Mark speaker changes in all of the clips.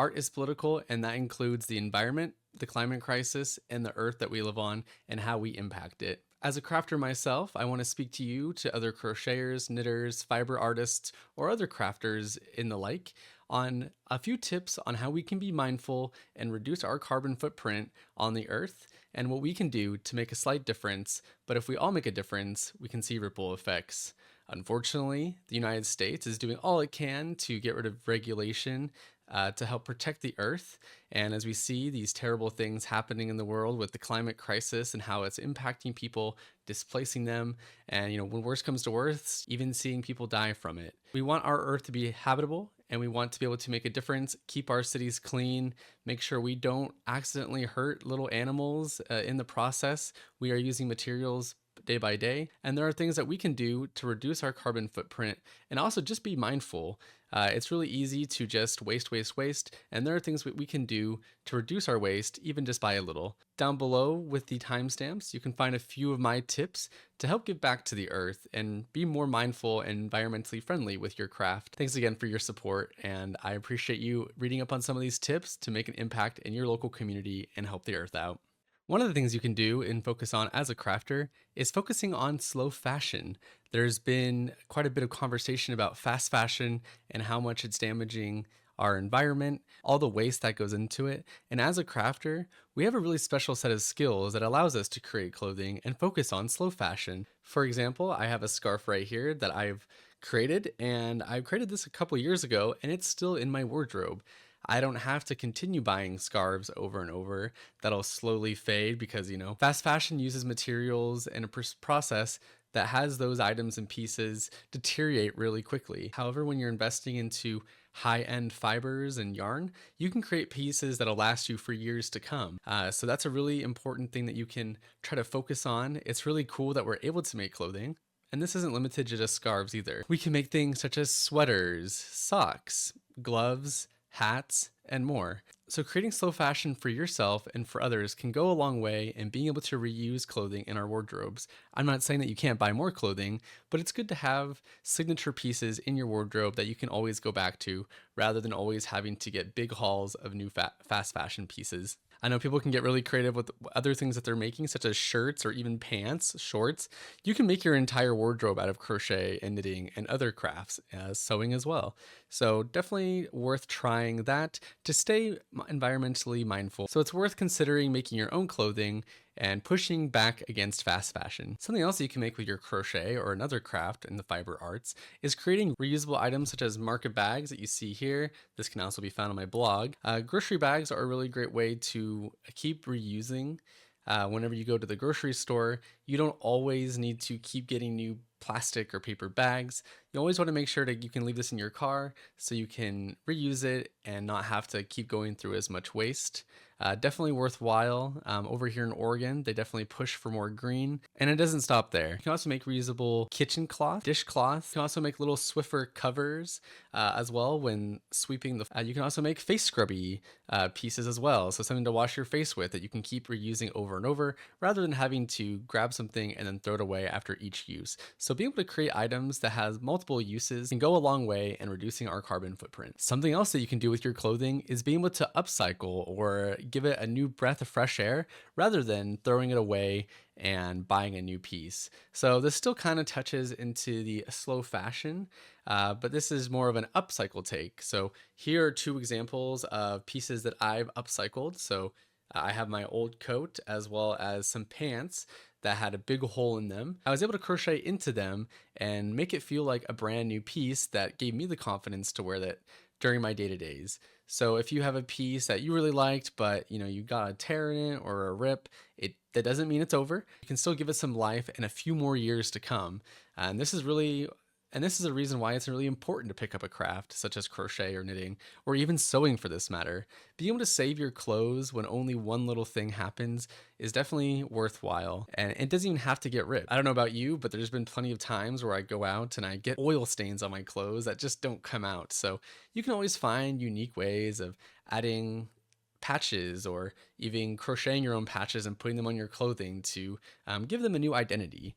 Speaker 1: Art is political, and that includes the environment, the climate crisis, and the earth that we live on and how we impact it. As a crafter myself, I want to speak to you, to other crocheters, knitters, fiber artists, or other crafters in the like, on a few tips on how we can be mindful and reduce our carbon footprint on the earth and what we can do to make a slight difference. But if we all make a difference, we can see ripple effects. Unfortunately, the United States is doing all it can to get rid of regulation to help protect the earth. And as we see these terrible things happening in the world with the climate crisis and how it's impacting people, displacing them, and when worse comes to worse, even seeing people die from it. We want our earth to be habitable, and we want to be able to make a difference, keep our cities clean, make sure we don't accidentally hurt little animals in the process. We are using materials day by day, and there are things that we can do to reduce our carbon footprint and also just be mindful. It's really easy to just waste, and there are things we can do to reduce our waste, even just by a little. Down below with the timestamps, you can find a few of my tips to help give back to the earth and be more mindful and environmentally friendly with your craft. Thanks again for your support, and I appreciate you reading up on some of these tips to make an impact in your local community and help the earth out. One of the things you can do and focus on as a crafter is focusing on slow fashion. There's been quite a bit of conversation about fast fashion and how much it's damaging our environment, all the waste that goes into it. And as a crafter, we have a really special set of skills that allows us to create clothing and focus on slow fashion. For example, I have a scarf right here that I've created, and I created this a couple years ago, and it's still in my wardrobe. I don't have to continue buying scarves over and over that'll slowly fade because, fast fashion uses materials and a process that has those items and pieces deteriorate really quickly. However, when you're investing into high-end fibers and yarn, you can create pieces that'll last you for years to come. So that's a really important thing that you can try to focus on. It's really cool that we're able to make clothing. And this isn't limited to just scarves either. We can make things such as sweaters, socks, gloves, hats, and more. So creating slow fashion for yourself and for others can go a long way in being able to reuse clothing in our wardrobes. I'm not saying that you can't buy more clothing, but it's good to have signature pieces in your wardrobe that you can always go back to rather than always having to get big hauls of new fast fashion pieces. I know people can get really creative with other things that they're making, such as shirts or even pants, shorts. You can make your entire wardrobe out of crochet and knitting and other crafts, sewing as well. So definitely worth trying that to stay environmentally mindful. So it's worth considering making your own clothing and pushing back against fast fashion. Something else that you can make with your crochet or another craft in the fiber arts is creating reusable items such as market bags that you see here. This can also be found on my blog. Grocery bags are a really great way to keep reusing. Whenever you go to the grocery store, you don't always need to keep getting new plastic or paper bags. You always want to make sure that you can leave this in your car so you can reuse it and not have to keep going through as much waste. Definitely worthwhile. Over here in Oregon, they definitely push for more green, and it doesn't stop there. You can also make reusable kitchen cloth, dishcloth. You can also make little Swiffer covers as well when sweeping the. You can also make face scrubby pieces as well, so something to wash your face with that you can keep reusing over and over rather than having to grab something and then throw it away after each use. So being able to create items that has multiple uses can go a long way in reducing our carbon footprint. Something else that you can do with your clothing is being able to upcycle or give it a new breath of fresh air rather than throwing it away and buying a new piece. So this still kind of touches into the slow fashion, but this is more of an upcycle take. So here are two examples of pieces that I've upcycled. So I have my old coat as well as some pants that had a big hole in them. I was able to crochet into them and make it feel like a brand new piece that gave me the confidence to wear that during my day-to-days. So if you have a piece that you really liked, but you got a tear in it or a rip, that doesn't mean it's over. You can still give it some life and a few more years to come. And this is a reason why it's really important to pick up a craft such as crochet or knitting, or even sewing for this matter. Being able to save your clothes when only one little thing happens is definitely worthwhile, and it doesn't even have to get ripped. I don't know about you, but there's been plenty of times where I go out and I get oil stains on my clothes that just don't come out. So you can always find unique ways of adding patches or even crocheting your own patches and putting them on your clothing to give them a new identity.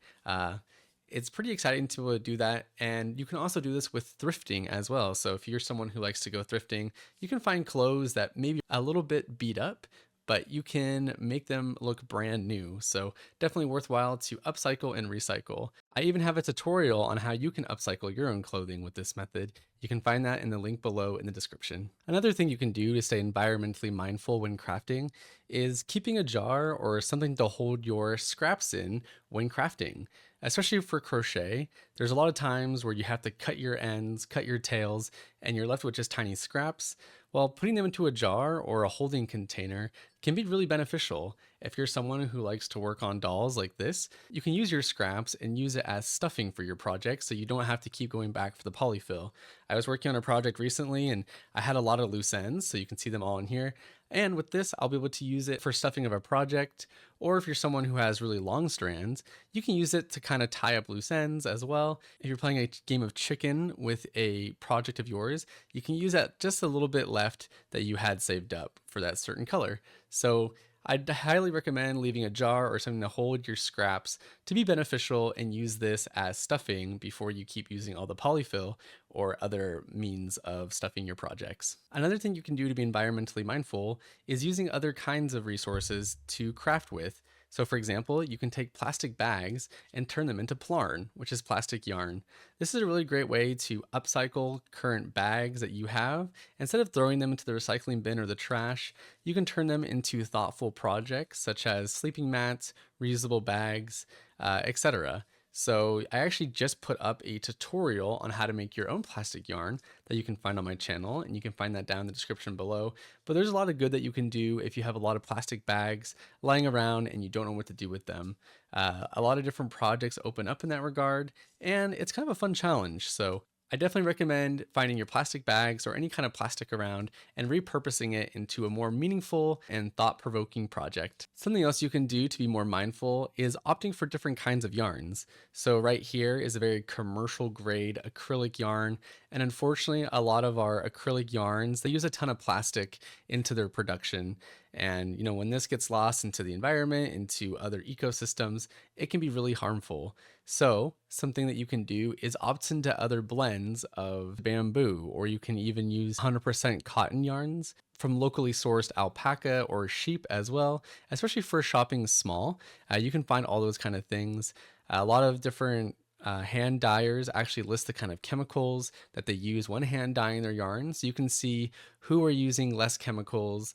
Speaker 1: it's pretty exciting to be able to do that. And you can also do this with thrifting as well. So if you're someone who likes to go thrifting, you can find clothes that maybe a little bit beat up, but you can make them look brand new. So definitely worthwhile to upcycle and recycle. I even have a tutorial on how you can upcycle your own clothing with this method. You can find that in the link below in the description. Another thing you can do to stay environmentally mindful when crafting is keeping a jar or something to hold your scraps in when crafting. Especially for crochet, there's a lot of times where you have to cut your ends, cut your tails, and you're left with just tiny scraps. Well, putting them into a jar or a holding container can be really beneficial. If you're someone who likes to work on dolls like this, you can use your scraps and use it as stuffing for your project so you don't have to keep going back for the polyfill. I was working on a project recently and I had a lot of loose ends, so you can see them all in here. And with this, I'll be able to use it for stuffing of a project, or if you're someone who has really long strands, you can use it to kind of tie up loose ends as well. If you're playing a game of chicken with a project of yours, you can use that just a little bit left that you had saved up for that certain color. So I'd highly recommend leaving a jar or something to hold your scraps to be beneficial, and use this as stuffing before you keep using all the polyfill or other means of stuffing your projects. Another thing you can do to be environmentally mindful is using other kinds of resources to craft with. So for example, you can take plastic bags and turn them into plarn, which is plastic yarn. This is a really great way to upcycle current bags that you have. Instead of throwing them into the recycling bin or the trash, you can turn them into thoughtful projects such as sleeping mats, reusable bags, etc. So I actually just put up a tutorial on how to make your own plastic yarn that you can find on my channel, and you can find that down in the description below. But there's a lot of good that you can do if you have a lot of plastic bags lying around and you don't know what to do with them. A lot of different projects open up in that regard, and it's kind of a fun challenge. So I definitely recommend finding your plastic bags or any kind of plastic around and repurposing it into a more meaningful and thought-provoking project. Something else you can do to be more mindful is opting for different kinds of yarns. So right here is a very commercial grade acrylic yarn, and unfortunately a lot of our acrylic yarns, they use a ton of plastic into their production. And when this gets lost into the environment, into other ecosystems, it can be really harmful. So something that you can do is opt into other blends of bamboo, or you can even use 100% cotton yarns from locally sourced alpaca or sheep as well, especially for shopping small. You can find all those kind of things. A lot of different hand dyers actually list the kind of chemicals that they use when hand dyeing their yarns. So you can see who are using less chemicals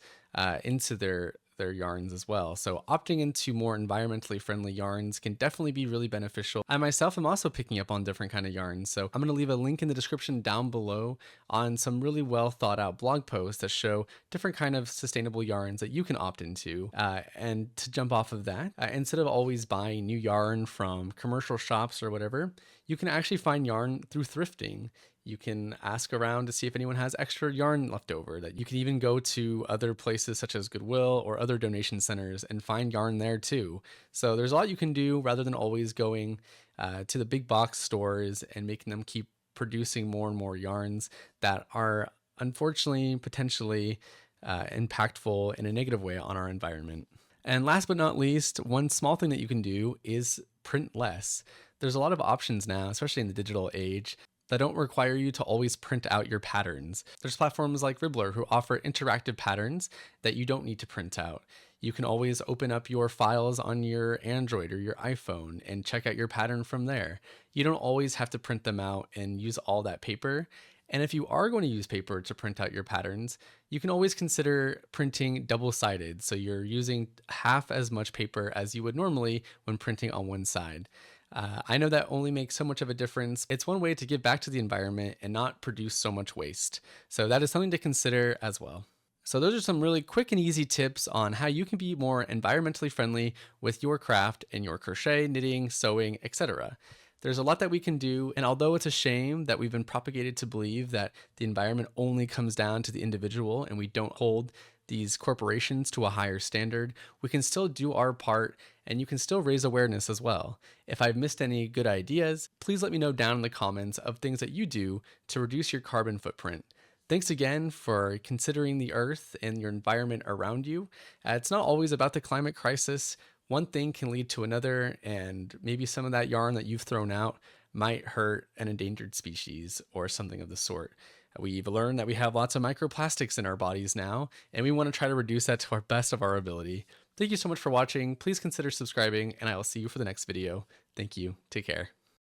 Speaker 1: into their yarns as well. So opting into more environmentally friendly yarns can definitely be really beneficial. I myself am also picking up on different kind of yarns. So I'm going to leave a link in the description down below on some really well thought out blog posts that show different kind of sustainable yarns that you can opt into. And to jump off of that, instead of always buying new yarn from commercial shops or whatever, you can actually find yarn through thrifting. You can ask around to see if anyone has extra yarn left over. That you can even go to other places such as Goodwill or other donation centers and find yarn there too. So there's a lot you can do rather than always going to the big box stores and making them keep producing more and more yarns that are unfortunately potentially impactful in a negative way on our environment. And last but not least, one small thing that you can do is print less. There's a lot of options now, especially in the digital age, that don't require you to always print out your patterns. There's platforms like Ribbler who offer interactive patterns that you don't need to print out. You can always open up your files on your Android or your iPhone and check out your pattern from there. You don't always have to print them out and use all that paper. And if you are going to use paper to print out your patterns, you can always consider printing double-sided. So you're using half as much paper as you would normally when printing on one side. I know that only makes so much of a difference. It's one way to give back to the environment and not produce so much waste. So that is something to consider as well. So those are some really quick and easy tips on how you can be more environmentally friendly with your craft and your crochet, knitting, sewing, etc. There's a lot that we can do, and although it's a shame that we've been propagated to believe that the environment only comes down to the individual and we don't hold these corporations to a higher standard, we can still do our part, and you can still raise awareness as well. If I've missed any good ideas, please let me know down in the comments of things that you do to reduce your carbon footprint. Thanks again for considering the earth and your environment around you. It's not always about the climate crisis. one thing can lead to another, and maybe some of that yarn that you've thrown out might hurt an endangered species or something of the sort. We've learned that we have lots of microplastics in our bodies now, and we want to try to reduce that to our best of our ability. Thank you so much for watching. Please consider subscribing, and I will see you for the next video. Thank you. Take care.